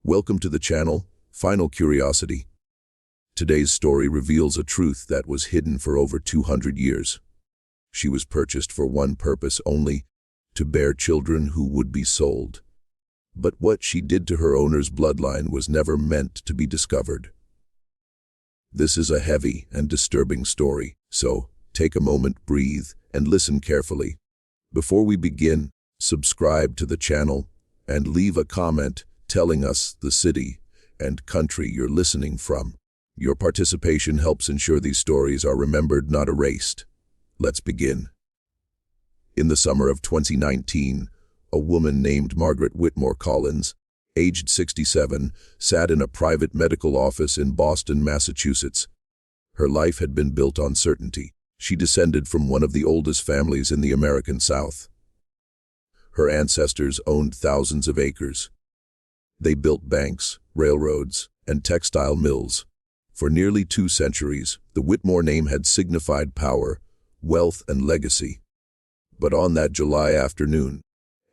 Welcome to the channel, Final Curiosity. Today's story reveals a truth that was hidden for over 200 years. She was purchased for one purpose only, to bear children who would be sold. But what she did to her owner's bloodline was never meant to be discovered. This is a heavy and disturbing story, so take a moment, breathe, and listen carefully. Before we begin, subscribe to the channel and leave a comment telling us the city and country you're listening from. Your participation helps ensure these stories are remembered, not erased. Let's begin. In the summer of 2019, a woman named Margaret Whitmore Collins, aged 67, sat in a private medical office in Boston, Massachusetts. Her life had been built on certainty. She descended from one of the oldest families in the American South. Her ancestors owned thousands of acres. They built banks, railroads, and textile mills. For nearly 2 centuries, the Whitmore name had signified power, wealth, and legacy. But on that July afternoon,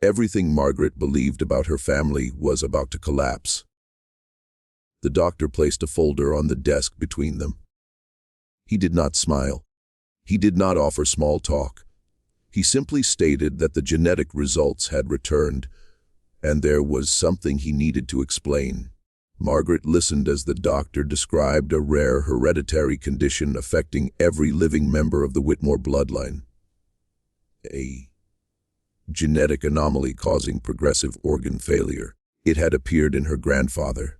everything Margaret believed about her family was about to collapse. The doctor placed a folder on the desk between them. He did not smile. He did not offer small talk. He simply stated that the genetic results had returned, and there was something he needed to explain. Margaret listened as the doctor described a rare hereditary condition affecting every living member of the Whitmore bloodline. A genetic anomaly causing progressive organ failure. It had appeared in her grandfather.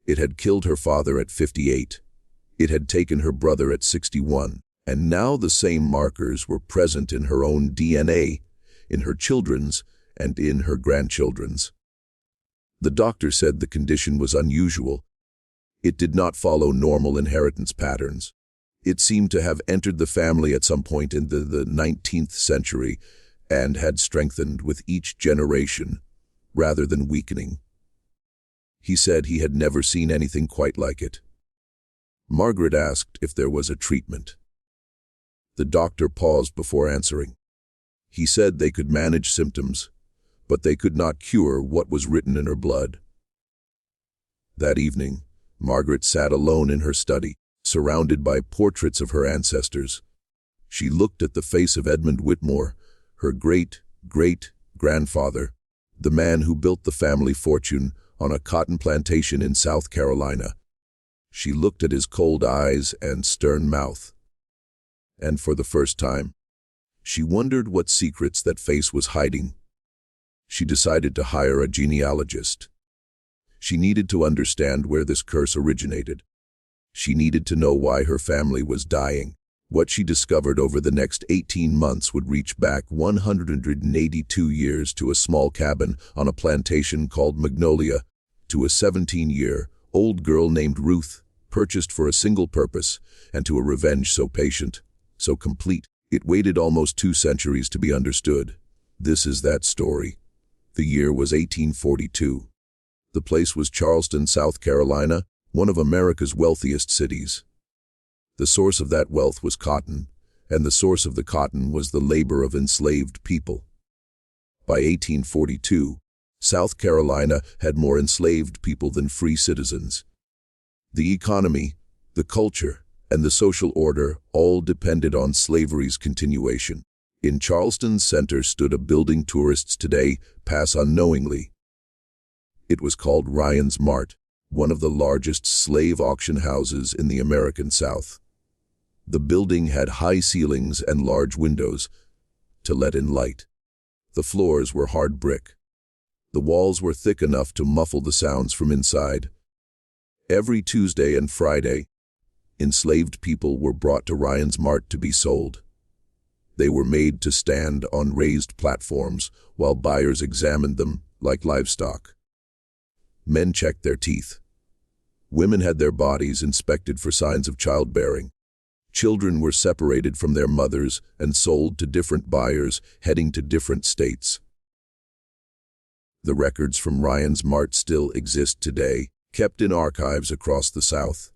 It had killed her father at 58. It had taken her brother at 61. And now the same markers were present in her own DNA, in her children's, and in her grandchildren's. The doctor said the condition was unusual. It did not follow normal inheritance patterns. It seemed to have entered the family at some point in the 19th century and had strengthened with each generation, rather than weakening. He said he had never seen anything quite like it. Margaret asked if there was a treatment. The doctor paused before answering. He said they could manage symptoms, but they could not cure what was written in her blood. That evening, Margaret sat alone in her study, surrounded by portraits of her ancestors. She looked at the face of Edmund Whitmore, her great-great-grandfather, the man who built the family fortune on a cotton plantation in South Carolina. She looked at his cold eyes and stern mouth. And for the first time, she wondered what secrets that face was hiding. She decided to hire a genealogist. She needed to understand where this curse originated. She needed to know why her family was dying. What she discovered over the next 18 months would reach back 182 years to a small cabin on a plantation called Magnolia, to a 17-year-old girl named Ruth, purchased for a single purpose, and to a revenge so patient, so complete, it waited almost 2 centuries to be understood. This is that story. The year was 1842. The place was Charleston, South Carolina, one of America's wealthiest cities. The source of that wealth was cotton, and the source of the cotton was the labor of enslaved people. By 1842, South Carolina had more enslaved people than free citizens. The economy, the culture, and the social order all depended on slavery's continuation. In Charleston's center stood a building tourists today pass unknowingly. It was called Ryan's Mart, one of the largest slave auction houses in the American South. The building had high ceilings and large windows to let in light. The floors were hard brick. The walls were thick enough to muffle the sounds from inside. Every Tuesday and Friday, enslaved people were brought to Ryan's Mart to be sold. They were made to stand on raised platforms while buyers examined them like livestock. Men checked their teeth. Women had their bodies inspected for signs of childbearing. Children were separated from their mothers and sold to different buyers heading to different states. The records from Ryan's Mart still exist today, kept in archives across the South.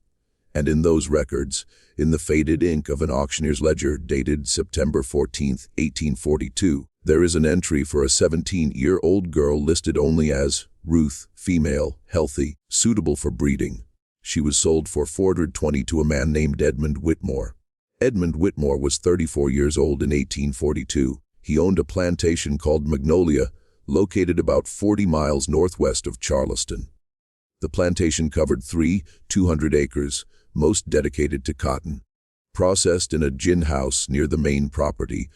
And in those records, in the faded ink of an auctioneer's ledger dated September 14, 1842, There is an entry for a 17-year-old girl listed only as Ruth, female, healthy, suitable for breeding. She was sold for $420 to a man named Edmund Whitmore. Edmund Whitmore was 34 years old in 1842. He owned a plantation called Magnolia, located about 40 miles northwest of Charleston. The plantation covered 200 acres, most dedicated to cotton, processed in a gin house near the main property,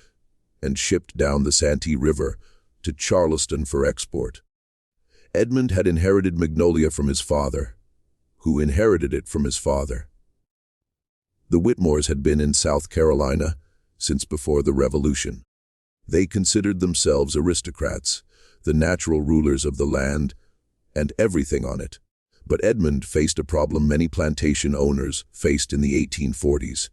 and shipped down the Santee River to Charleston for export. Edmund had inherited Magnolia from his father, who inherited it from his father. The Whitmores had been in South Carolina since before the Revolution. They considered themselves aristocrats, the natural rulers of the land and everything on it. But Edmund faced a problem many plantation owners faced in the 1840s.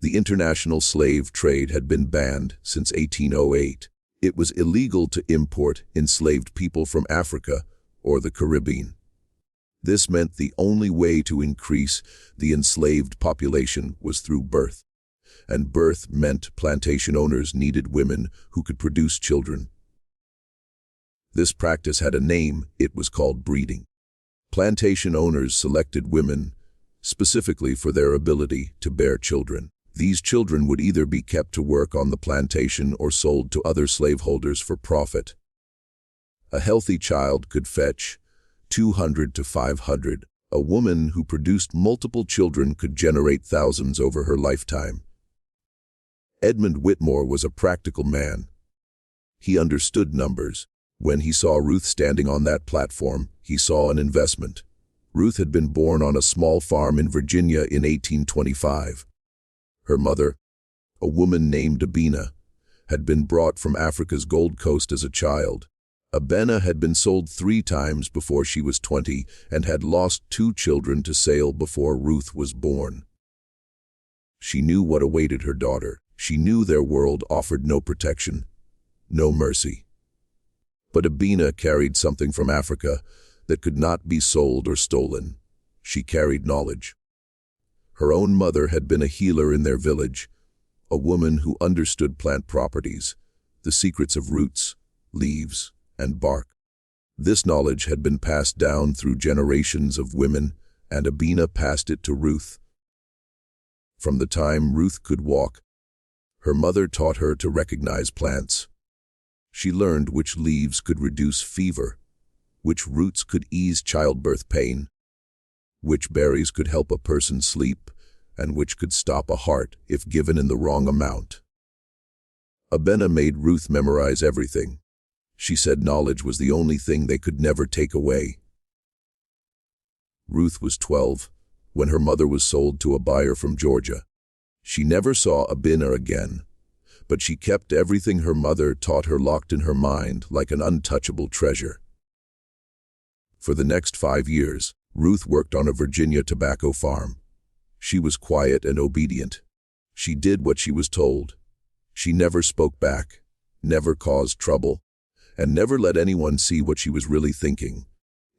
The international slave trade had been banned since 1808. It was illegal to import enslaved people from Africa or the Caribbean. This meant the only way to increase the enslaved population was through birth. And birth meant plantation owners needed women who could produce children. This practice had a name. It was called breeding. Plantation owners selected women specifically for their ability to bear children. These children would either be kept to work on the plantation or sold to other slaveholders for profit. A healthy child could fetch 200 to 500. A woman who produced multiple children could generate thousands over her lifetime. Edmund Whitmore was a practical man. He understood numbers. When he saw Ruth standing on that platform, he saw an investment. Ruth had been born on a small farm in Virginia in 1825. Her mother, a woman named Abena, had been brought from Africa's Gold Coast as a child. Abena had been sold 3 times before she was 20 and had lost 2 children to sale before Ruth was born. She knew what awaited her daughter. She knew their world offered no protection, no mercy. But Abena carried something from Africa that could not be sold or stolen. She carried knowledge. Her own mother had been a healer in their village, a woman who understood plant properties, the secrets of roots, leaves, and bark. This knowledge had been passed down through generations of women, and Abena passed it to Ruth. From the time Ruth could walk, her mother taught her to recognize plants. She learned which leaves could reduce fever, which roots could ease childbirth pain, which berries could help a person sleep, and which could stop a heart if given in the wrong amount. Abena made Ruth memorize everything. She said knowledge was the only thing they could never take away. Ruth was 12 when her mother was sold to a buyer from Georgia. She never saw Abena again, but she kept everything her mother taught her locked in her mind like an untouchable treasure. For the next 5 years, Ruth worked on a Virginia tobacco farm. She was quiet and obedient. She did what she was told. She never spoke back, never caused trouble, and never let anyone see what she was really thinking.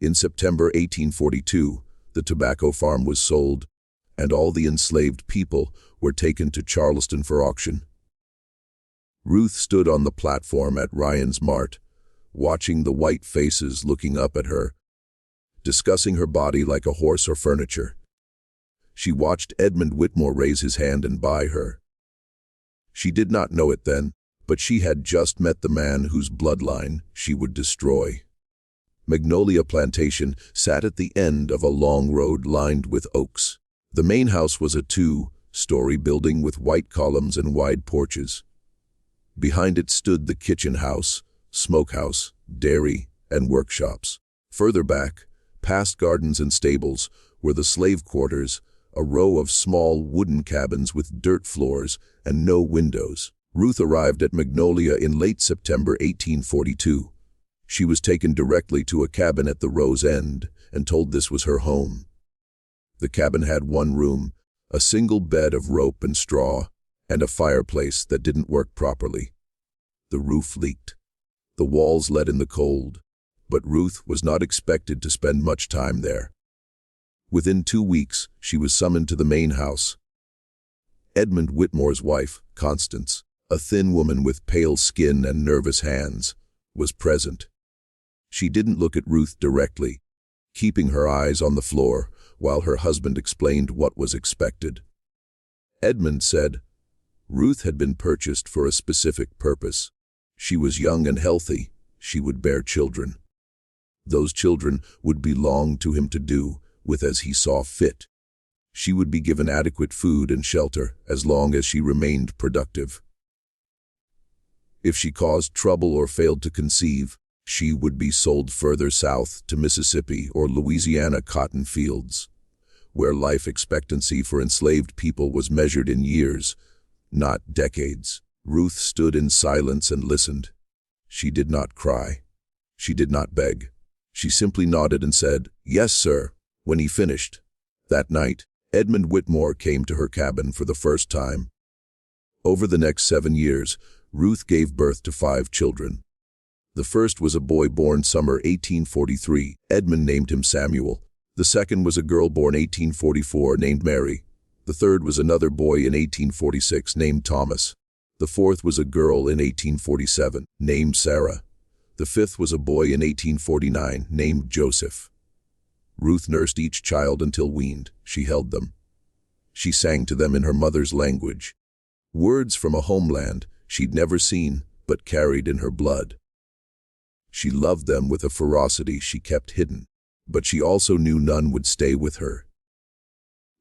In September 1842, the tobacco farm was sold, and all the enslaved people were taken to Charleston for auction. Ruth stood on the platform at Ryan's Mart, watching the white faces looking up at her, discussing her body like a horse or furniture. She watched Edmund Whitmore raise his hand and buy her. She did not know it then, but she had just met the man whose bloodline she would destroy. Magnolia Plantation sat at the end of a long road lined with oaks. The main house was a 2-story building with white columns and wide porches. Behind it stood the kitchen house, smokehouse, dairy, and workshops. Further back, past gardens and stables, were the slave quarters, a row of small wooden cabins with dirt floors and no windows. Ruth arrived at Magnolia in late September 1842. She was taken directly to a cabin at the row's end and told this was her home. The cabin had 1 room, a single bed of rope and straw, and a fireplace that didn't work properly. The roof leaked. The walls let in the cold, but Ruth was not expected to spend much time there. Within 2 weeks, she was summoned to the main house. Edmund Whitmore's wife, Constance, a thin woman with pale skin and nervous hands, was present. She didn't look at Ruth directly, keeping her eyes on the floor while her husband explained what was expected. Edmund said, Ruth had been purchased for a specific purpose. She was young and healthy. She would bear children. Those children would belong to him to do with as he saw fit. She would be given adequate food and shelter as long as she remained productive. If she caused trouble or failed to conceive, she would be sold further south to Mississippi or Louisiana cotton fields, where life expectancy for enslaved people was measured in years, not decades. Ruth stood in silence and listened. She did not cry. She did not beg. She simply nodded and said, "Yes, sir," when he finished. That night, Edmund Whitmore came to her cabin for the first time. Over the next 7 years, Ruth gave birth to 5 children. The first was a boy born summer 1843. Edmund named him Samuel. The second was a girl born 1844 named Mary. The third was another boy in 1846 named Thomas. The fourth was a girl in 1847 named Sarah. The fifth was a boy in 1849 named Joseph. Ruth nursed each child until weaned. She held them. She sang to them in her mother's language, words from a homeland she'd never seen but carried in her blood. She loved them with a ferocity she kept hidden, but she also knew none would stay with her.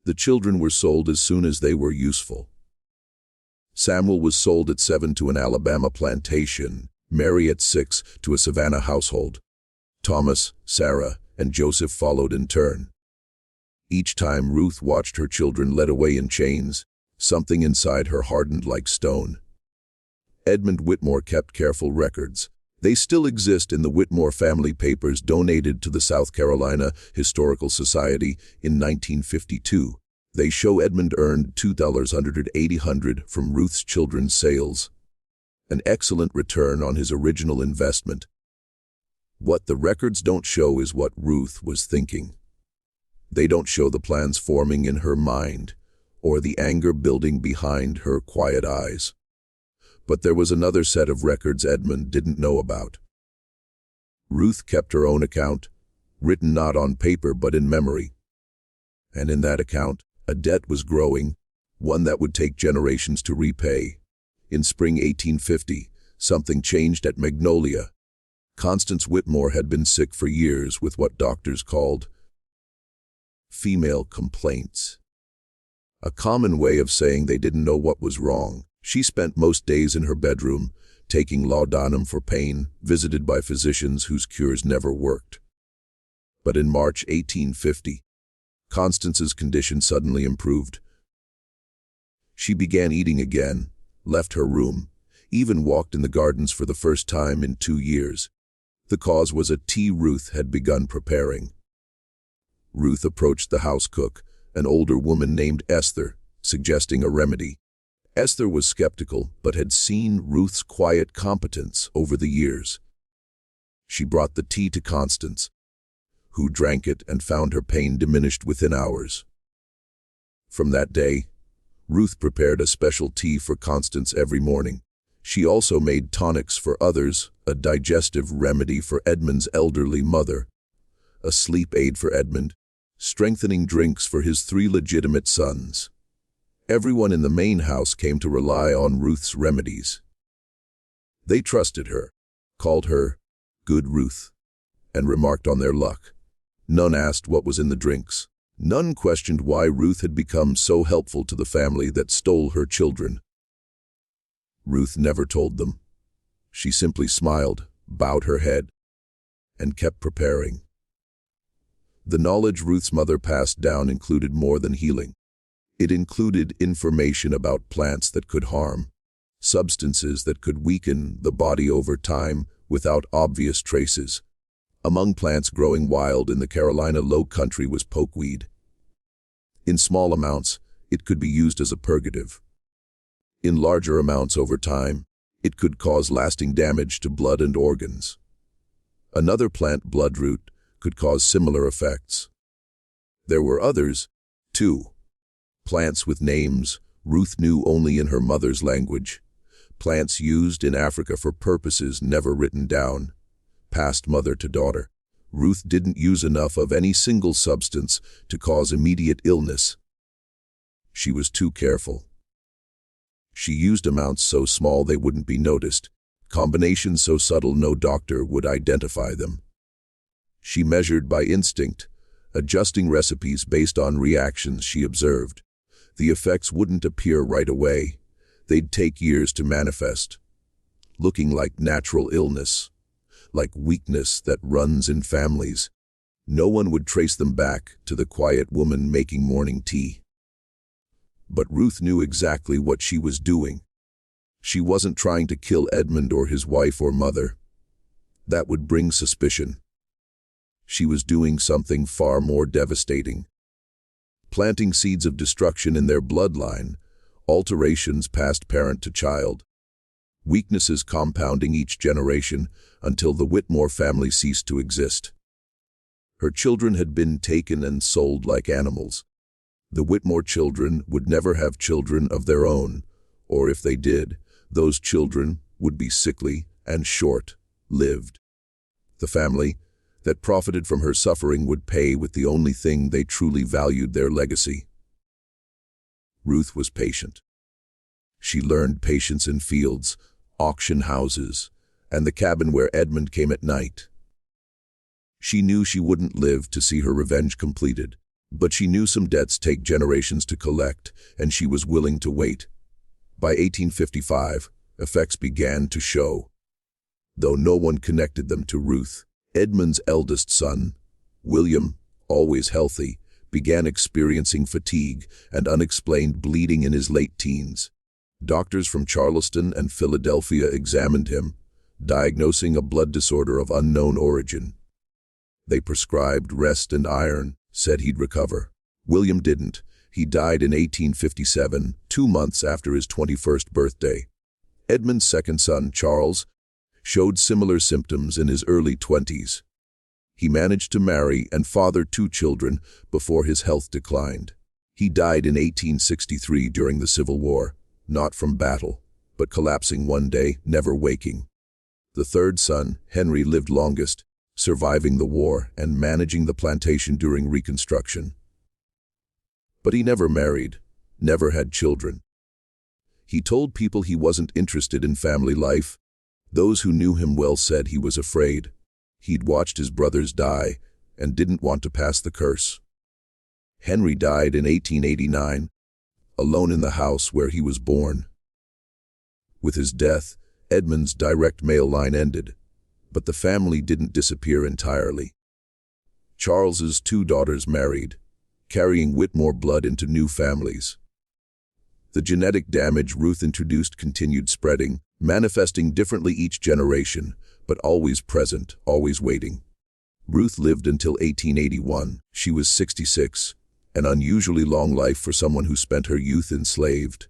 The children were sold as soon as they were useful. Samuel was sold at 7 to an Alabama plantation, Mary at 6 to a Savannah household. Thomas, Sarah, and Joseph followed in turn. Each time Ruth watched her children led away in chains, something inside her hardened like stone. Edmund Whitmore kept careful records. They still exist in the Whitmore family papers donated to the South Carolina Historical Society in 1952. They show Edmund earned $2,180 from Ruth's children's sales, an excellent return on his original investment. What the records don't show is what Ruth was thinking. They don't show the plans forming in her mind or the anger building behind her quiet eyes. But there was another set of records Edmund didn't know about. Ruth kept her own account, written not on paper but in memory. And in that account, a debt was growing, one that would take generations to repay. In spring 1850, something changed at Magnolia. Constance Whitmore had been sick for years with what doctors called female complaints, a common way of saying they didn't know what was wrong. She spent most days in her bedroom, taking laudanum for pain, visited by physicians whose cures never worked. But in March 1850, Constance's condition suddenly improved. She began eating again, left her room, even walked in the gardens for the first time in 2 years. The cause was a tea Ruth had begun preparing. Ruth approached the house cook, an older woman named Esther, suggesting a remedy. Esther was skeptical, but had seen Ruth's quiet competence over the years. She brought the tea to Constance, who drank it and found her pain diminished within hours. From that day, Ruth prepared a special tea for Constance every morning. She also made tonics for others, a digestive remedy for Edmund's elderly mother, a sleep aid for Edmund, strengthening drinks for his 3 legitimate sons. Everyone in the main house came to rely on Ruth's remedies. They trusted her, called her Good Ruth, and remarked on their luck. None asked what was in the drinks. None questioned why Ruth had become so helpful to the family that stole her children. Ruth never told them. She simply smiled, bowed her head, and kept preparing. The knowledge Ruth's mother passed down included more than healing. It included information about plants that could harm, substances that could weaken the body over time without obvious traces. Among plants growing wild in the Carolina Low Country was pokeweed. In small amounts, it could be used as a purgative. In larger amounts over time, it could cause lasting damage to blood and organs. Another plant, bloodroot, could cause similar effects. There were others, too. Plants with names Ruth knew only in her mother's language, plants used in Africa for purposes never written down, passed mother to daughter. Ruth didn't use enough of any single substance to cause immediate illness. She was too careful. She used amounts so small they wouldn't be noticed, combinations so subtle no doctor would identify them. She measured by instinct, adjusting recipes based on reactions she observed. The effects wouldn't appear right away. They'd take years to manifest, looking like natural illness, like weakness that runs in families. No one would trace them back to the quiet woman making morning tea. But Ruth knew exactly what she was doing. She wasn't trying to kill Edmund or his wife or mother. That would bring suspicion. She was doing something far more devastating. Planting seeds of destruction in their bloodline, alterations passed parent to child. Weaknesses compounding each generation until the Whitmore family ceased to exist. Her children had been taken and sold like animals. The Whitmore children would never have children of their own, or if they did, those children would be sickly and short-lived. The family that profited from her suffering would pay with the only thing they truly valued, their legacy. Ruth was patient. She learned patience in fields, auction houses, and the cabin where Edmund came at night. She knew she wouldn't live to see her revenge completed, but she knew some debts take generations to collect, and she was willing to wait. By 1855, effects began to show, though no one connected them to Ruth. Edmund's eldest son, William, always healthy, began experiencing fatigue and unexplained bleeding in his late teens. Doctors from Charleston and Philadelphia examined him, diagnosing a blood disorder of unknown origin. They prescribed rest and iron, said he'd recover. William didn't. He died in 1857, 2 months after his 21st birthday. Edmund's second son, Charles, showed similar symptoms in his early 20s. He managed to marry and father 2 children before his health declined. He died in 1863 during the Civil War, not from battle, but collapsing one day, never waking. The third son, Henry, lived longest, surviving the war and managing the plantation during Reconstruction. But he never married, never had children. He told people he wasn't interested in family life. Those who knew him well said he was afraid. He'd watched his brothers die and didn't want to pass the curse. Henry died in 1889, alone in the house where he was born. With his death, Edmund's direct male line ended, but the family didn't disappear entirely. Charles's 2 daughters married, carrying Whitmore blood into new families. The genetic damage Ruth introduced continued spreading, manifesting differently each generation, but always present, always waiting. Ruth lived until 1881. She was 66, an unusually long life for someone who spent her youth enslaved.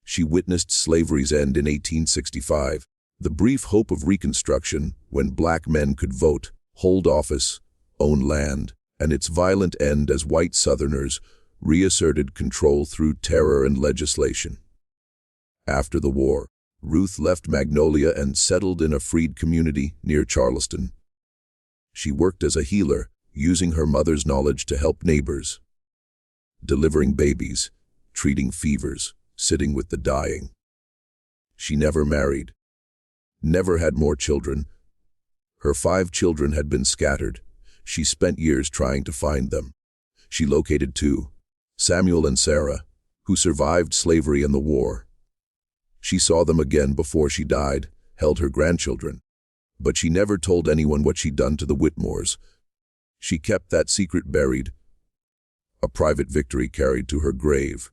She witnessed slavery's end in 1865, the brief hope of Reconstruction when black men could vote, hold office, own land, and its violent end as white Southerners reasserted control through terror and legislation. After the war, Ruth left Magnolia and settled in a freed community near Charleston. She worked as a healer, using her mother's knowledge to help neighbors, delivering babies, treating fevers, sitting with the dying. She never married, never had more children. Her 5 children had been scattered. She spent years trying to find them. She located 2, Samuel and Sarah, who survived slavery and the war. She saw them again before she died, held her grandchildren. But she never told anyone what she'd done to the Whitmores. She kept that secret buried, a private victory carried to her grave.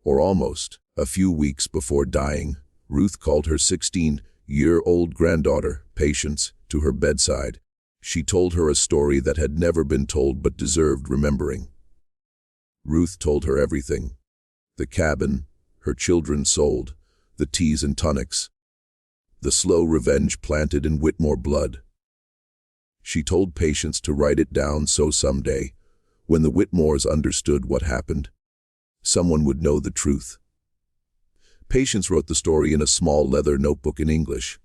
Or almost. A few weeks before dying, Ruth called her 16-year-old granddaughter, Patience, to her bedside. She told her a story that had never been told but deserved remembering. Ruth told her everything. The cabin, her children sold, the teas and tonics, the slow revenge planted in Whitmore blood. She told Patience to write it down so someday, when the Whitmores understood what happened, someone would know the truth. Patience wrote the story in a small leather notebook in English,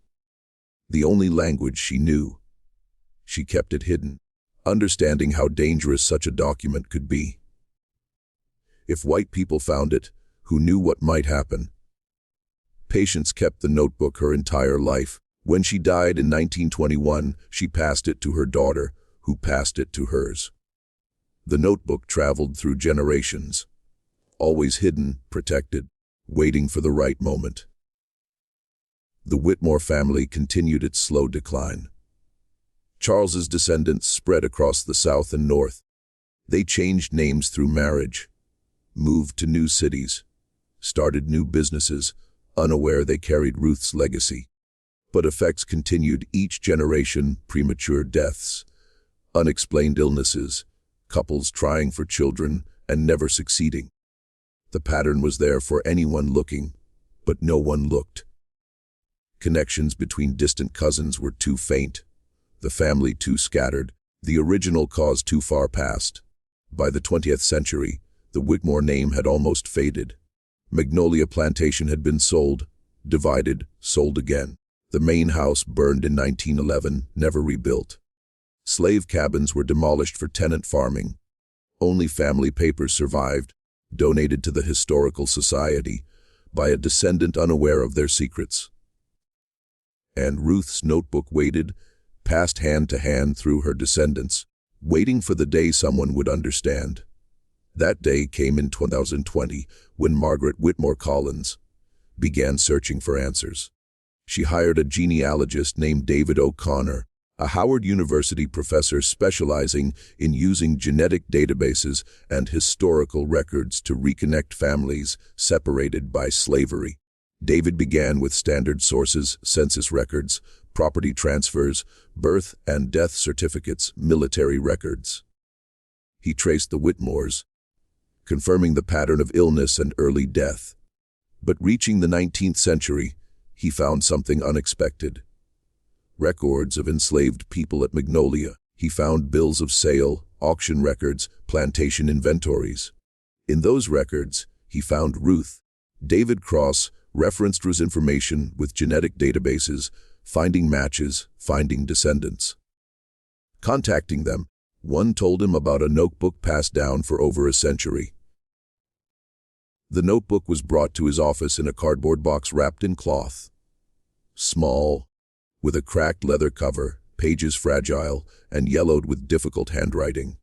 the only language she knew. She kept it hidden, understanding how dangerous such a document could be. If white people found it, who knew what might happen? Patience kept the notebook her entire life. When she died in 1921, she passed it to her daughter, who passed it to hers. The notebook traveled through generations, always hidden, protected, waiting for the right moment. The Whitmore family continued its slow decline. Charles's descendants spread across the South and North. They changed names through marriage, moved to new cities, started new businesses, unaware they carried Ruth's legacy. But effects continued each generation: premature deaths, unexplained illnesses, couples trying for children and never succeeding. The pattern was there for anyone looking, but no one looked. Connections between distant cousins were too faint, the family too scattered, the original cause too far past. By the 20th century, the Whitmore name had almost faded. Magnolia Plantation had been sold, divided, sold again. The main house burned in 1911, never rebuilt. Slave cabins were demolished for tenant farming. Only family papers survived, donated to the Historical Society by a descendant unaware of their secrets. And Ruth's notebook waited, passed hand to hand through her descendants, waiting for the day someone would understand. That day came in 2020, when Margaret Whitmore Collins began searching for answers. She hired a genealogist named David O'Connor, a Howard University professor specializing in using genetic databases and historical records to reconnect families separated by slavery. David began with standard sources: census records, property transfers, birth and death certificates, military records. He traced the Whitmores, confirming the pattern of illness and early death. But reaching the 19th century, he found something unexpected. Records of enslaved people at Magnolia. He found bills of sale, auction records, plantation inventories. In those records, he found Ruth. David Cross referenced Ruth's information with genetic databases, finding matches, finding descendants. Contacting them, one told him about a notebook passed down for over a century. The notebook was brought to his office in a cardboard box wrapped in cloth. Small, with a cracked leather cover, pages fragile, and yellowed with difficult handwriting.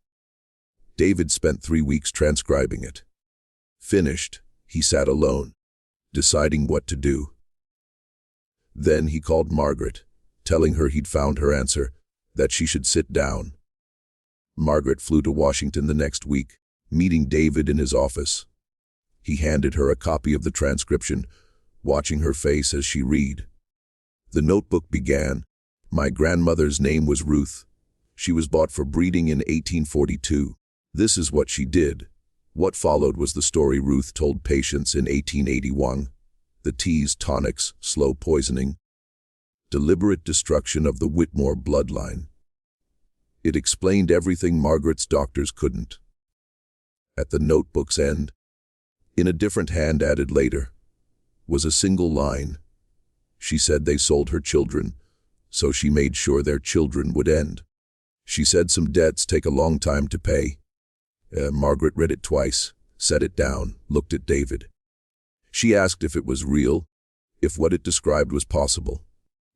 David spent 3 weeks transcribing it. Finished, he sat alone, deciding what to do. Then he called Margaret, telling her he'd found her answer, that she should sit down. Margaret flew to Washington the next week, meeting David in his office. He handed her a copy of the transcription, watching her face as she read. The notebook began, "My grandmother's name was Ruth. She was bought for breeding in 1842. This is what she did." What followed was the story Ruth told Patience in 1881. The teas, tonics, slow poisoning, deliberate destruction of the Whitmore bloodline. It explained everything Margaret's doctors couldn't. At the notebook's end, in a different hand added later, was a single line. She said they sold her children, so she made sure their children would end. She said some debts take a long time to pay. Margaret read it twice, set it down, looked at David. She asked if it was real, if what it described was possible.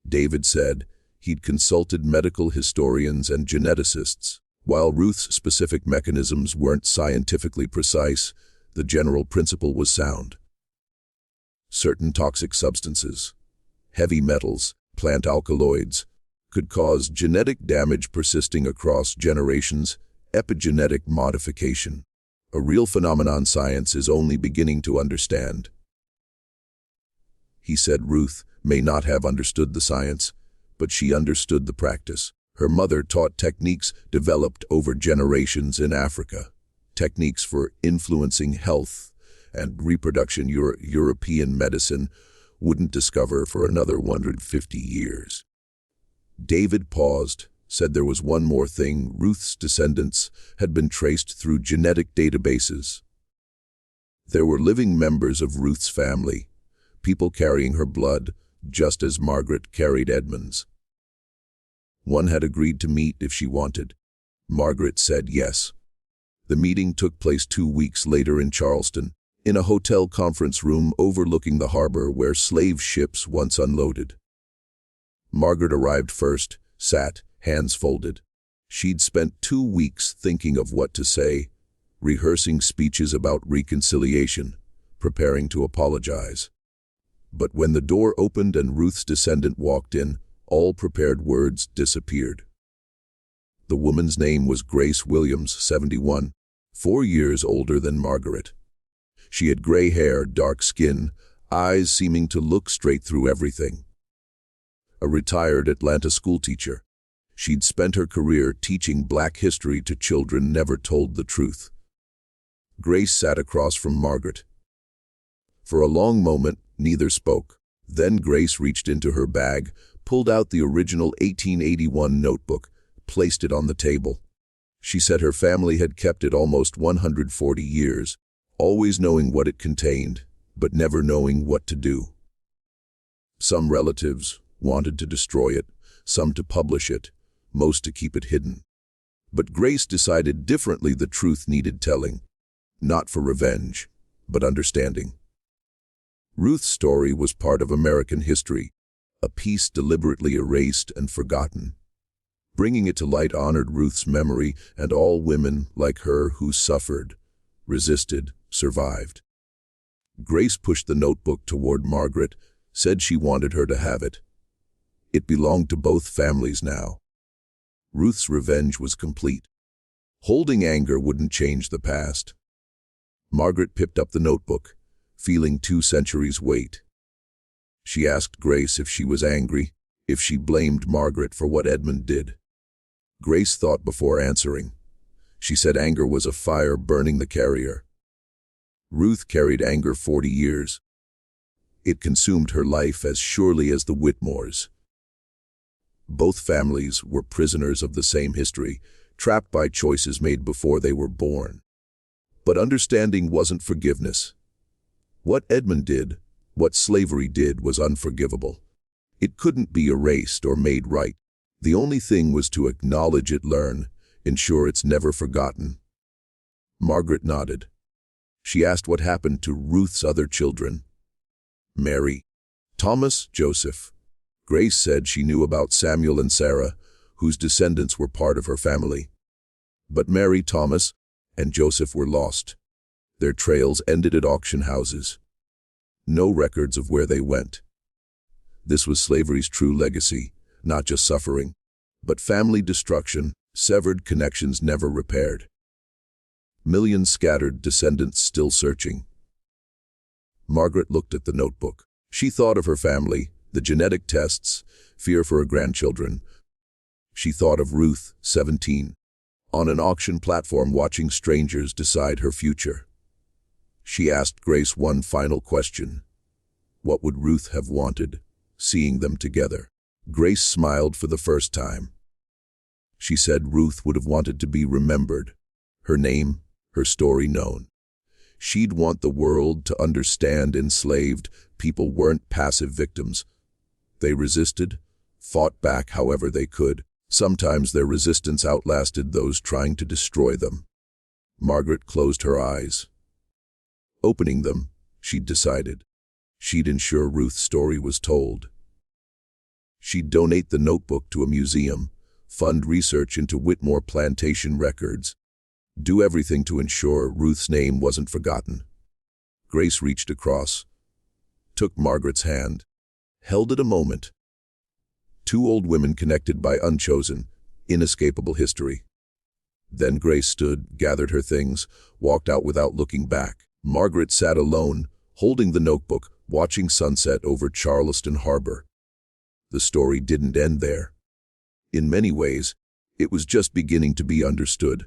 David said he'd consulted medical historians and geneticists. While Ruth's specific mechanisms weren't scientifically precise, the general principle was sound. Certain toxic substances, heavy metals, plant alkaloids, could cause genetic damage persisting across generations, epigenetic modification, a real phenomenon science is only beginning to understand. He said Ruth may not have understood the science, but she understood the practice. Her mother taught techniques developed over generations in Africa, techniques for influencing health and reproduction European medicine wouldn't discover for another 150 years. David paused, said there was one more thing. Ruth's descendants had been traced through genetic databases. There were living members of Ruth's family, people carrying her blood, just as Margaret carried Edmund's. One had agreed to meet if she wanted. Margaret said yes. The meeting took place 2 weeks later in Charleston, in a hotel conference room overlooking the harbor where slave ships once unloaded. Margaret arrived first, sat, hands folded. She'd spent 2 weeks thinking of what to say, rehearsing speeches about reconciliation, preparing to apologize. But when the door opened and Ruth's descendant walked in, all prepared words disappeared. The woman's name was Grace Williams, 71, 4 years older than Margaret. She had gray hair, dark skin, eyes seeming to look straight through everything. A retired Atlanta schoolteacher, she'd spent her career teaching Black history to children never told the truth. Grace sat across from Margaret. For a long moment, neither spoke. Then Grace reached into her bag, pulled out the original 1881 notebook, placed it on the table. She said her family had kept it almost 140 years, always knowing what it contained, but never knowing what to do. Some relatives wanted to destroy it, some to publish it, most to keep it hidden. But Grace decided differently. The truth needed telling, not for revenge, but understanding. Ruth's story was part of American history, a piece deliberately erased and forgotten. Bringing it to light honored Ruth's memory and all women like her who suffered, resisted, survived. Grace pushed the notebook toward Margaret, said she wanted her to have it. It belonged to both families now. Ruth's revenge was complete. Holding anger wouldn't change the past. Margaret picked up the notebook, feeling 2 centuries' weight. She asked Grace if she was angry, if she blamed Margaret for what Edmund did. Grace thought before answering. She said anger was a fire burning the carrier. Ruth carried anger 40 years. It consumed her life as surely as the Whitmores. Both families were prisoners of the same history, trapped by choices made before they were born. But understanding wasn't forgiveness. What Edmund did, what slavery did, was unforgivable. It couldn't be erased or made right. The only thing was to acknowledge it, learn, ensure it's never forgotten. Margaret nodded. She asked what happened to Ruth's other children. Mary, Thomas, Joseph. Grace said she knew about Samuel and Sarah, whose descendants were part of her family. But Mary, Thomas, and Joseph were lost. Their trails ended at auction houses. No records of where they went. This was slavery's true legacy, not just suffering, but family destruction, severed connections never repaired. Millions scattered, descendants still searching. Margaret looked at the notebook. She thought of her family, the genetic tests, fear for her grandchildren. She thought of Ruth, 17, on an auction platform watching strangers decide her future. She asked Grace one final question. What would Ruth have wanted, seeing them together? Grace smiled for the first time. She said Ruth would have wanted to be remembered, her name, her story known. She'd want the world to understand enslaved people weren't passive victims. They resisted, fought back however they could. Sometimes their resistance outlasted those trying to destroy them. Margaret closed her eyes. Opening them, she'd decided. She'd ensure Ruth's story was told. She'd donate the notebook to a museum, fund research into Whitmore plantation records, do everything to ensure Ruth's name wasn't forgotten. Grace reached across, took Margaret's hand, held it a moment. 2 old women connected by unchosen, inescapable history. Then Grace stood, gathered her things, walked out without looking back. Margaret sat alone, holding the notebook, watching sunset over Charleston Harbor. The story didn't end there. In many ways, it was just beginning to be understood.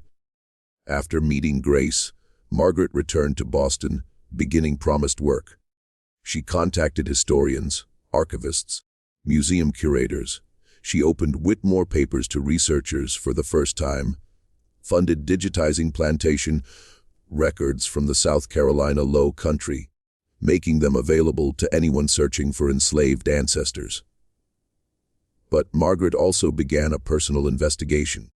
After meeting Grace, Margaret returned to Boston, beginning promised work. She contacted historians, archivists, museum curators. She opened Whitmore papers to researchers for the first time, funded digitizing plantation records from the South Carolina Low Country, making them available to anyone searching for enslaved ancestors. But Margaret also began a personal investigation.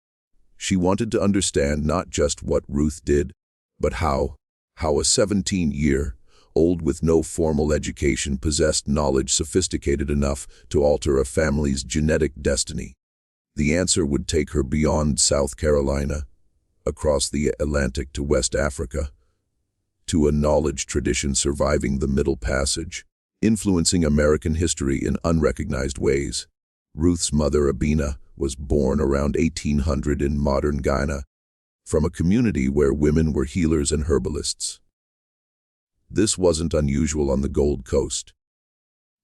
She wanted to understand not just what Ruth did, but how a 17-year-old with no formal education possessed knowledge sophisticated enough to alter a family's genetic destiny. The answer would take her beyond South Carolina, across the Atlantic to West Africa, to a knowledge tradition surviving the Middle Passage, influencing American history in unrecognized ways. Ruth's mother, Abina, was born around 1800 in modern Ghana, from a community where women were healers and herbalists. This wasn't unusual on the Gold Coast.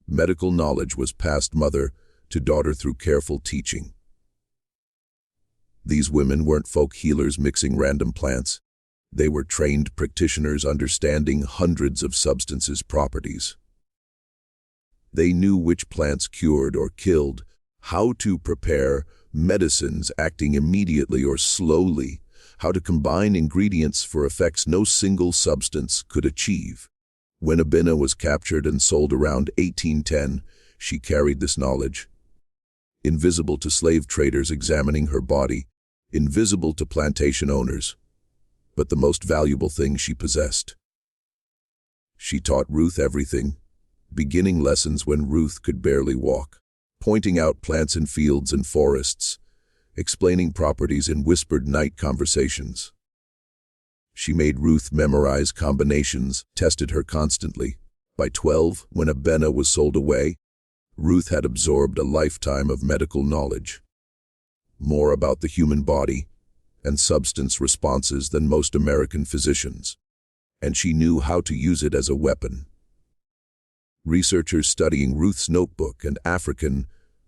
Medical knowledge was passed mother to daughter through careful teaching. These women weren't folk healers mixing random plants. They were trained practitioners understanding hundreds of substances' properties. They knew which plants cured or killed, how to prepare medicines acting immediately or slowly, how to combine ingredients for effects no single substance could achieve. When Abina was captured and sold around 1810, she carried this knowledge. Invisible to slave traders examining her body, invisible to plantation owners, but the most valuable thing she possessed. She taught Ruth everything, beginning lessons when Ruth could barely walk, pointing out plants in fields and forests, explaining properties in whispered night conversations. She made Ruth memorize combinations, tested her constantly. By 12, when Abina was sold away, Ruth had absorbed a lifetime of medical knowledge, more about the human body and substance responses than most American physicians, and she knew how to use it as a weapon. Researchers studying Ruth's notebook and African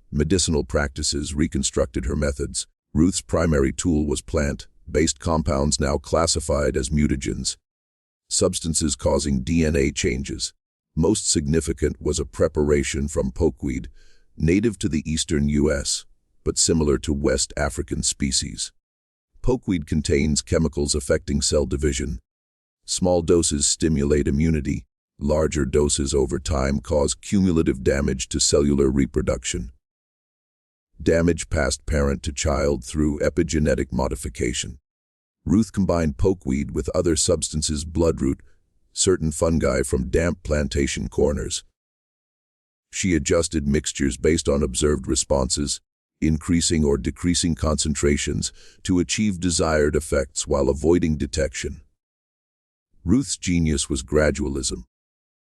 medicinal practices reconstructed her methods. Ruth's primary tool was plant-based compounds now classified as mutagens, substances causing DNA changes. Most significant was a preparation from pokeweed, native to the eastern U.S., but similar to West African species. Pokeweed contains chemicals affecting cell division. Small doses stimulate immunity. Larger doses over time cause cumulative damage to cellular reproduction. Damage passed parent to child through epigenetic modification. Ruth combined pokeweed with other substances, bloodroot, certain fungi from damp plantation corners. She adjusted mixtures based on observed responses, increasing or decreasing concentrations to achieve desired effects while avoiding detection. Ruth's genius was gradualism.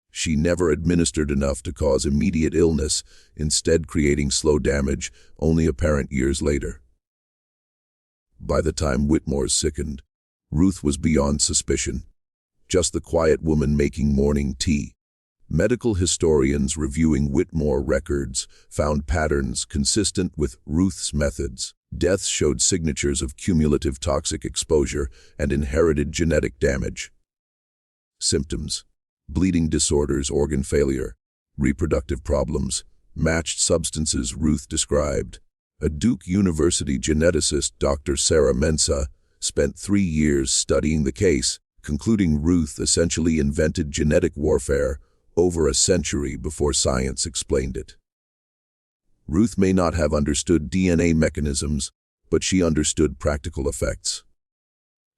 She never administered enough to cause immediate illness, instead creating slow damage, only apparent years later. By the time Whitmore's sickened, Ruth was beyond suspicion, just the quiet woman making morning tea. Medical historians reviewing Whitmore records found patterns consistent with Ruth's methods. Deaths showed signatures of cumulative toxic exposure and inherited genetic damage. Symptoms: bleeding disorders, organ failure, reproductive problems, matched substances Ruth described. A Duke University geneticist, Dr. Sarah Mensah, spent 3 years studying the case, concluding Ruth essentially invented genetic warfare over a century before science explained it. Ruth may not have understood DNA mechanisms, but she understood practical effects.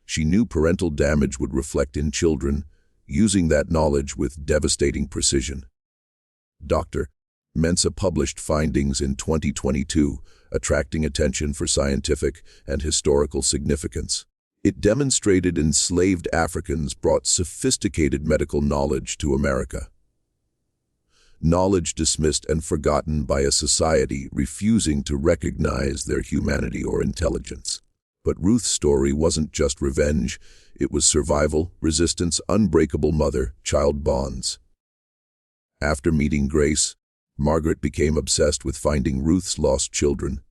She knew parental damage would reflect in children, using that knowledge with devastating precision. Dr. Mensah published findings in 2022, attracting attention for scientific and historical significance. It demonstrated enslaved Africans brought sophisticated medical knowledge to America. Knowledge dismissed and forgotten by a society refusing to recognize their humanity or intelligence. But Ruth's story wasn't just revenge, it was survival, resistance, unbreakable mother-child bonds. After meeting Grace, Margaret became obsessed with finding Ruth's lost children.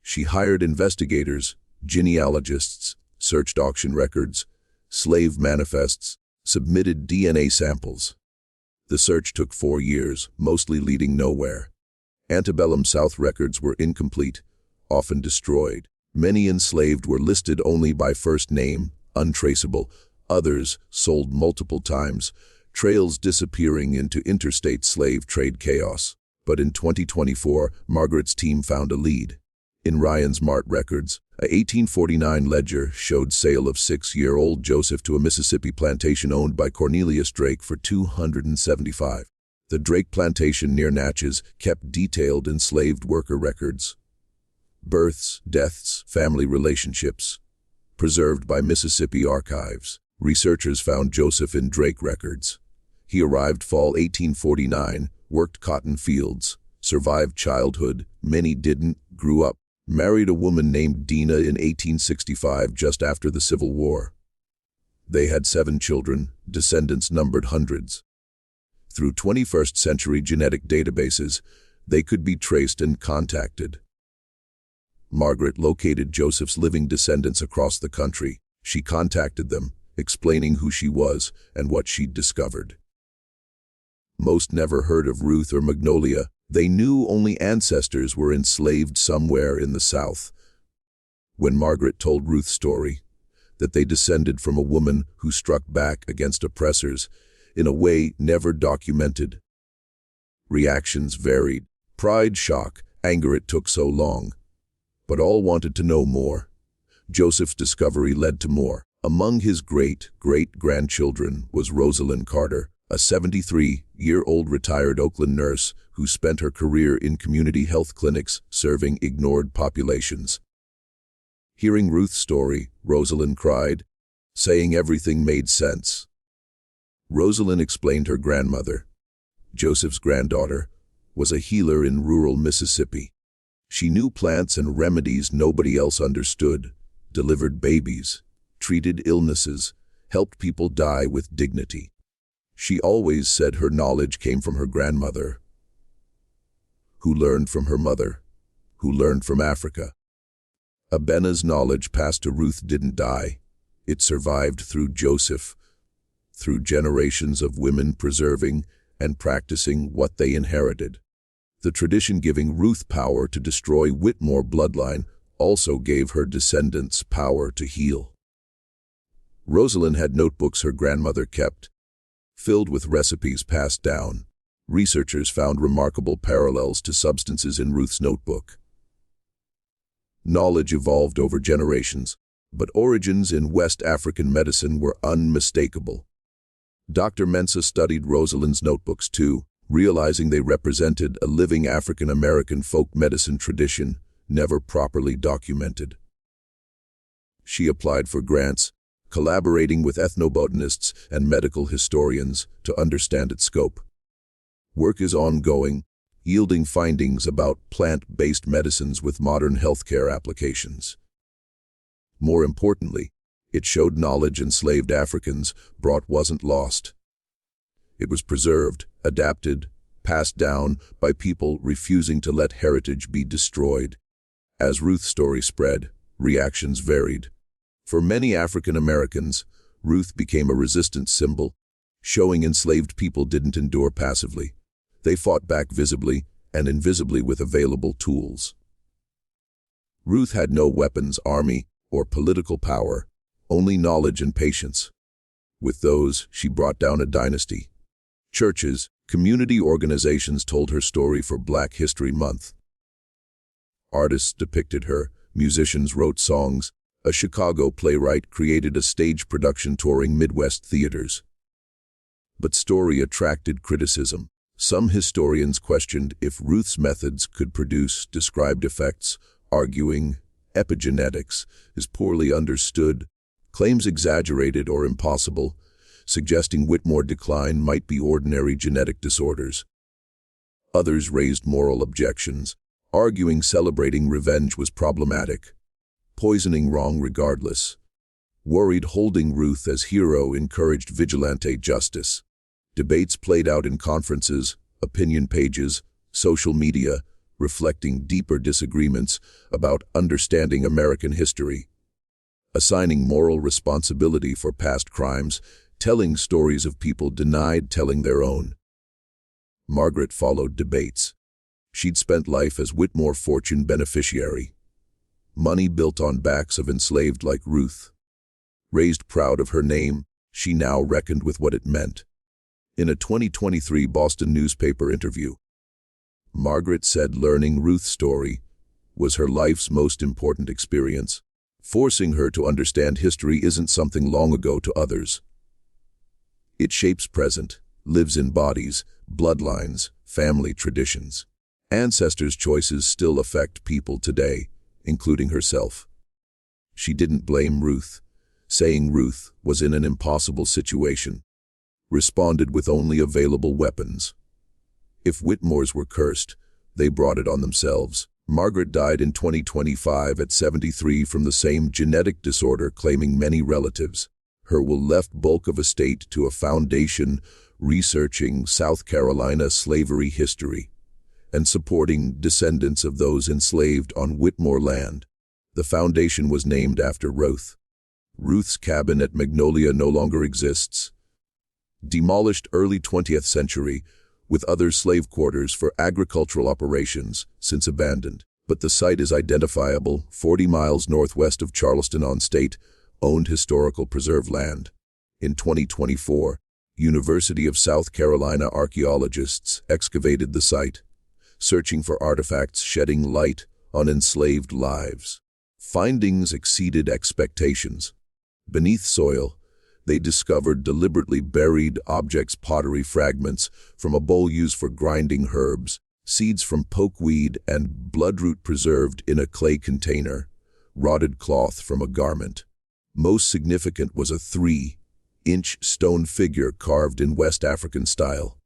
She hired investigators, genealogists, searched auction records, slave manifests, submitted DNA samples. The search took 4 years, mostly leading nowhere. Antebellum South records were incomplete, often destroyed. Many enslaved were listed only by first name, untraceable. Others, sold multiple times, trails disappearing into interstate slave trade chaos. But in 2024, Margaret's team found a lead. In Ryan's Mart records, a 1849 ledger showed sale of 6-year-old Joseph to a Mississippi plantation owned by Cornelius Drake for $275. The Drake plantation near Natchez kept detailed enslaved worker records. Births, deaths, family relationships. Preserved by Mississippi archives. Researchers found Joseph in Drake records. He arrived fall 1849, worked cotton fields, survived childhood, many didn't, grew up, married a woman named Dina in 1865 just after the Civil War. They had 7 children, descendants numbered hundreds. Through 21st century genetic databases, they could be traced and contacted. Margaret located Joseph's living descendants across the country. She contacted them, explaining who she was and what she'd discovered. Most never heard of Ruth or Magnolia. They knew only ancestors were enslaved somewhere in the South. When Margaret told Ruth's story, that they descended from a woman who struck back against oppressors in a way never documented. Reactions varied. Pride, shock, anger it took so long. But all wanted to know more. Joseph's discovery led to more. Among his great-great-grandchildren was Rosalind Carter, a 73-year-old retired Oakland nurse who spent her career in community health clinics serving ignored populations. Hearing Ruth's story, Rosalind cried, saying everything made sense. Rosalind explained her grandmother, Joseph's granddaughter, was a healer in rural Mississippi. She knew plants and remedies nobody else understood, delivered babies, treated illnesses, helped people die with dignity. She always said her knowledge came from her grandmother, who learned from her mother, who learned from Africa. Abena's knowledge passed to Ruth didn't die. It survived through Joseph, through generations of women preserving and practicing what they inherited. The tradition giving Ruth power to destroy Whitmore bloodline also gave her descendants power to heal. Rosalind had notebooks her grandmother kept, filled with recipes passed down. Researchers found remarkable parallels to substances in Ruth's notebook. Knowledge evolved over generations, but origins in West African medicine were unmistakable. Dr. Mensah studied Rosalind's notebooks too, realizing they represented a living African-American folk medicine tradition never properly documented. She applied for grants, collaborating with ethnobotanists and medical historians to understand its scope. Work is ongoing, yielding findings about plant-based medicines with modern healthcare applications. More importantly, it showed knowledge enslaved Africans brought wasn't lost. It was preserved, adapted, passed down by people refusing to let heritage be destroyed. As Ruth's story spread, reactions varied. For many African Americans, Ruth became a resistance symbol, showing enslaved people didn't endure passively. They fought back visibly and invisibly with available tools. Ruth had no weapons, army, or political power, only knowledge and patience. With those, she brought down a dynasty. Churches, community organizations told her story for Black History Month. Artists depicted her, musicians wrote songs, a Chicago playwright created a stage production touring Midwest theaters. But story attracted criticism. Some historians questioned if Ruth's methods could produce described effects, arguing epigenetics is poorly understood, claims exaggerated or impossible, suggesting Whitmore decline might be ordinary genetic disorders. Others raised moral objections, arguing celebrating revenge was problematic, poisoning wrong regardless. Worried holding Ruth as hero encouraged vigilante justice. Debates played out in conferences, opinion pages, social media, reflecting deeper disagreements about understanding American history. Assigning moral responsibility for past crimes, telling stories of people denied telling their own. Margaret followed debates. She'd spent life as Whitmore fortune beneficiary. Money built on backs of enslaved like Ruth. Raised proud of her name, she now reckoned with what it meant. In a 2023 Boston newspaper interview, Margaret said learning Ruth's story was her life's most important experience, forcing her to understand history isn't something long ago to others. It shapes present, lives in bodies, bloodlines, family traditions. Ancestors' choices still affect people today, including herself. She didn't blame Ruth, saying Ruth was in an impossible situation, responded with only available weapons. If Whitmores were cursed, they brought it on themselves. Margaret died in 2025 at 73 from the same genetic disorder, claiming many relatives. Her will left bulk of estate to a foundation researching South Carolina slavery history and supporting descendants of those enslaved on Whitmore land. The foundation was named after Ruth. Ruth's cabin at Magnolia no longer exists. Demolished early 20th century, with other slave quarters for agricultural operations, since abandoned. But the site is identifiable, 40 miles northwest of Charleston on state-owned historical preserve land. In 2024, University of South Carolina archaeologists excavated the site, searching for artifacts shedding light on enslaved lives. Findings exceeded expectations. Beneath soil, they discovered deliberately buried objects, pottery fragments from a bowl used for grinding herbs, seeds from pokeweed and bloodroot preserved in a clay container, rotted cloth from a garment. Most significant was a 3-inch stone figure carved in West African style,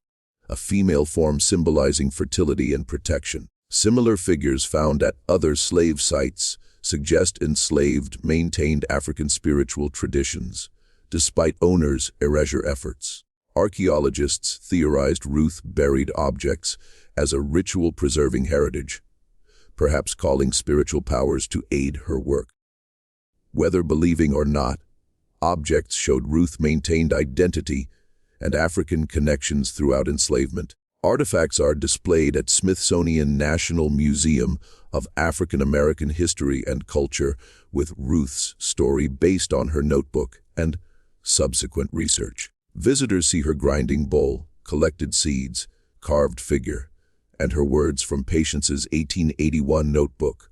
a female form symbolizing fertility and protection. Similar figures found at other slave sites suggest enslaved maintained African spiritual traditions, despite owners' erasure efforts. Archaeologists theorized Ruth buried objects as a ritual-preserving heritage, perhaps calling spiritual powers to aid her work. Whether believing or not, objects showed Ruth maintained identity and African connections throughout enslavement. Artifacts are displayed at Smithsonian National Museum of African American History and Culture, with Ruth's story based on her notebook and subsequent research. Visitors see her grinding bowl, collected seeds, carved figure, and her words from Patience's 1881 notebook,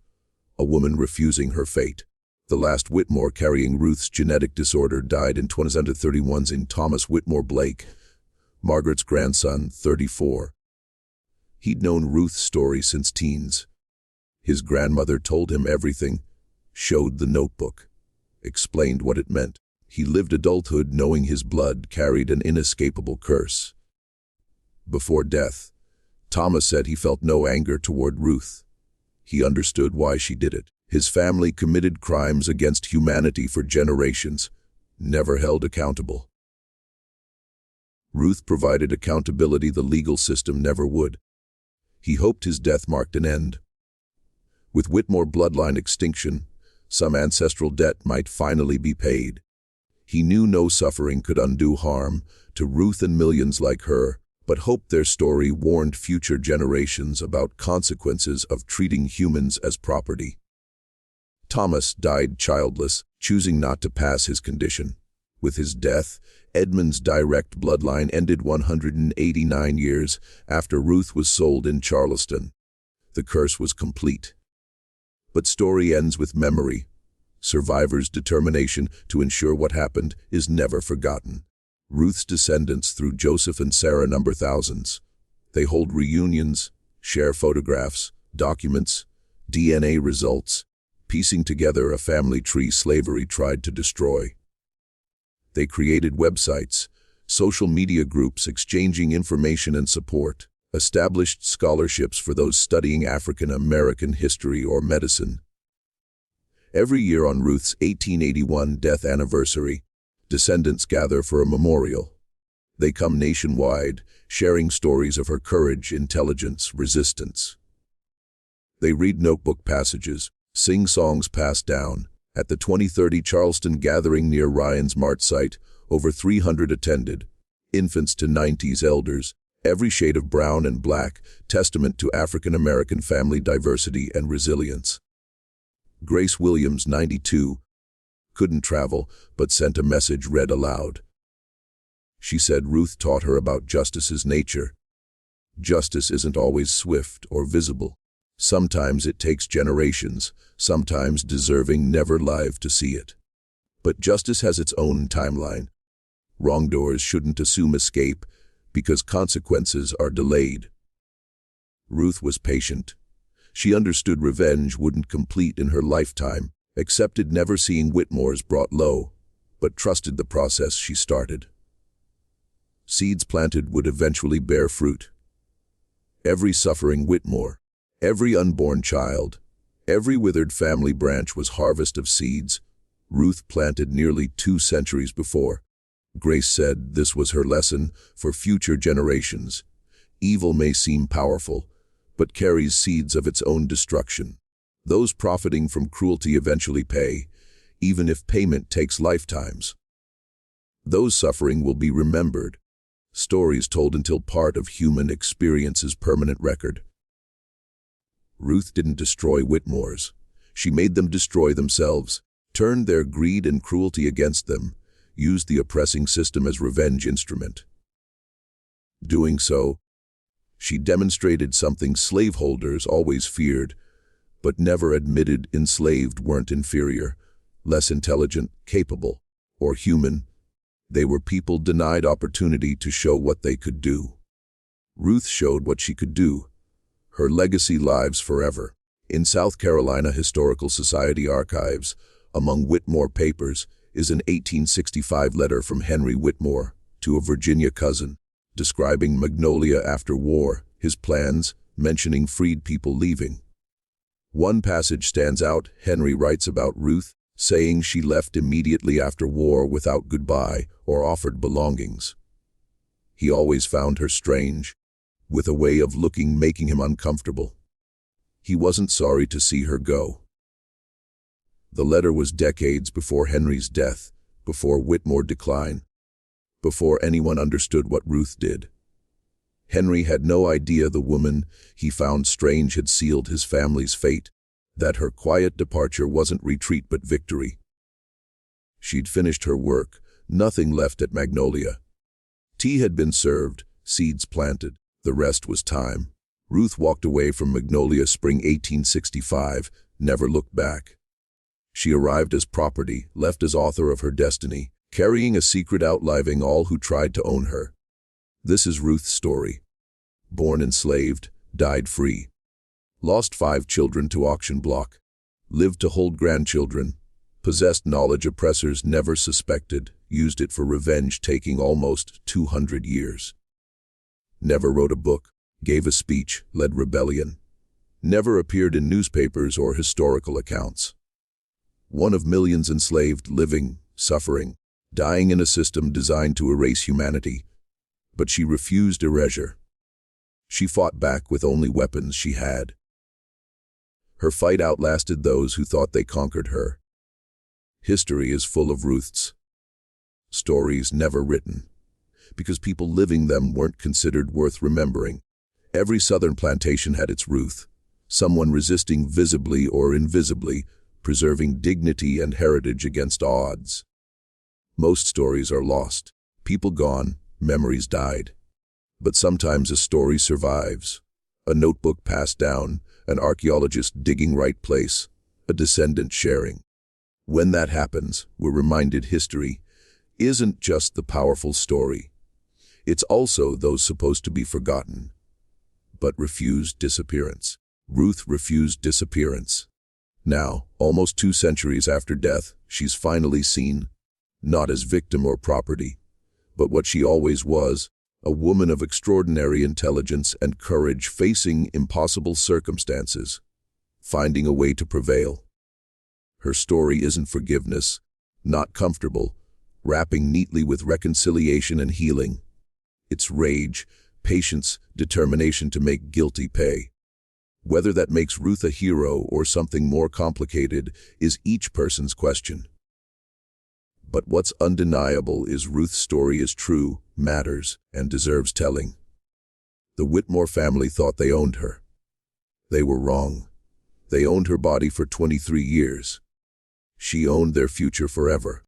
a woman refusing her fate. The last Whitmore carrying Ruth's genetic disorder died in 2031 in Thomas Whitmore Blake, Margaret's grandson, 34. He'd known Ruth's story since teens. His grandmother told him everything, showed the notebook, explained what it meant. He lived adulthood knowing his blood carried an inescapable curse. Before death, Thomas said he felt no anger toward Ruth. He understood why she did it. His family committed crimes against humanity for generations, never held accountable. Ruth provided accountability the legal system never would. He hoped his death marked an end. With Whitmore bloodline extinction, some ancestral debt might finally be paid. He knew no suffering could undo harm to Ruth and millions like her, but hoped their story warned future generations about consequences of treating humans as property. Thomas died childless, choosing not to pass his condition. With his death, Edmund's direct bloodline ended 189 years after Ruth was sold in Charleston. The curse was complete. But story ends with memory. Survivors' determination to ensure what happened is never forgotten. Ruth's descendants through Joseph and Sarah number thousands. They hold reunions, share photographs, documents, DNA results, piecing together a family tree slavery tried to destroy. They created websites, social media groups exchanging information and support, established scholarships for those studying African American history or medicine. Every year on Ruth's 1881 death anniversary, descendants gather for a memorial. They come nationwide, sharing stories of her courage, intelligence, resistance. They read notebook passages, sing songs passed down. At the 2030 Charleston gathering near Ryan's Mart site, over 300 attended, infants to 90s elders, every shade of brown and black, testament to African American family diversity and resilience. Grace Williams, 92, couldn't travel, but sent a message read aloud. She said Ruth taught her about justice's nature. Justice isn't always swift or visible. Sometimes it takes generations, sometimes deserving never live to see it. But justice has its own timeline. Wrongdoers shouldn't assume escape because consequences are delayed. Ruth was patient. She understood revenge wouldn't complete in her lifetime, accepted never seeing Whitmore's brought low, but trusted the process she started. Seeds planted would eventually bear fruit. Every suffering Whitmore, every unborn child, every withered family branch was harvest of seeds Ruth planted nearly 2 centuries before. Grace said this was her lesson for future generations. Evil may seem powerful, but carries seeds of its own destruction. Those profiting from cruelty eventually pay, even if payment takes lifetimes. Those suffering will be remembered, stories told until part of human experience's permanent record. Ruth didn't destroy Whitmores. She made them destroy themselves, turned their greed and cruelty against them, used the oppressing system as revenge instrument. Doing so, she demonstrated something slaveholders always feared, but never admitted enslaved weren't inferior, less intelligent, capable, or human. They were people denied opportunity to show what they could do. Ruth showed what she could do. Her legacy lives forever. In South Carolina Historical Society archives, among Whitmore papers, is an 1865 letter from Henry Whitmore to a Virginia cousin, describing Magnolia after war, his plans, mentioning freed people leaving. One passage stands out. Henry writes about Ruth, saying she left immediately after war without goodbye or offered belongings. He always found her strange, with a way of looking making him uncomfortable. He wasn't sorry to see her go. The letter was decades before Henry's death, before Whitmore decline, before anyone understood what Ruth did. Henry had no idea the woman he found strange had sealed his family's fate, that her quiet departure wasn't retreat but victory. She'd finished her work, nothing left at Magnolia. Tea had been served, seeds planted, the rest was time. Ruth walked away from Magnolia spring 1865, never looked back. She arrived as property, left as author of her destiny, carrying a secret outliving all who tried to own her. This is Ruth's story. Born enslaved, died free. Lost 5 children to auction block. Lived to hold grandchildren. Possessed knowledge oppressors never suspected, used it for revenge taking almost 200 years. Never wrote a book, gave a speech, led rebellion. Never appeared in newspapers or historical accounts. One of millions enslaved, living, suffering, dying in a system designed to erase humanity. But she refused erasure. She fought back with only weapons she had. Her fight outlasted those who thought they conquered her. History is full of Ruths. Stories never written, because people living them weren't considered worth remembering. Every Southern plantation had its Ruth, someone resisting visibly or invisibly, preserving dignity and heritage against odds. Most stories are lost, people gone, memories died. But sometimes a story survives. A notebook passed down, an archaeologist digging right place, a descendant sharing. When that happens, we're reminded history isn't just the powerful story. It's also those supposed to be forgotten, but refused disappearance. Ruth refused disappearance. Now, almost 2 centuries after death, she's finally seen, not as victim or property, but what she always was, a woman of extraordinary intelligence and courage facing impossible circumstances, finding a way to prevail. Her story isn't forgiveness, not comfortable, wrapping neatly with reconciliation and healing. It's rage, patience, determination to make guilty pay. Whether that makes Ruth a hero or something more complicated is each person's question. But what's undeniable is Ruth's story is true, matters, and deserves telling. The Whitmore family thought they owned her. They were wrong. They owned her body for 23 years. She owned their future forever.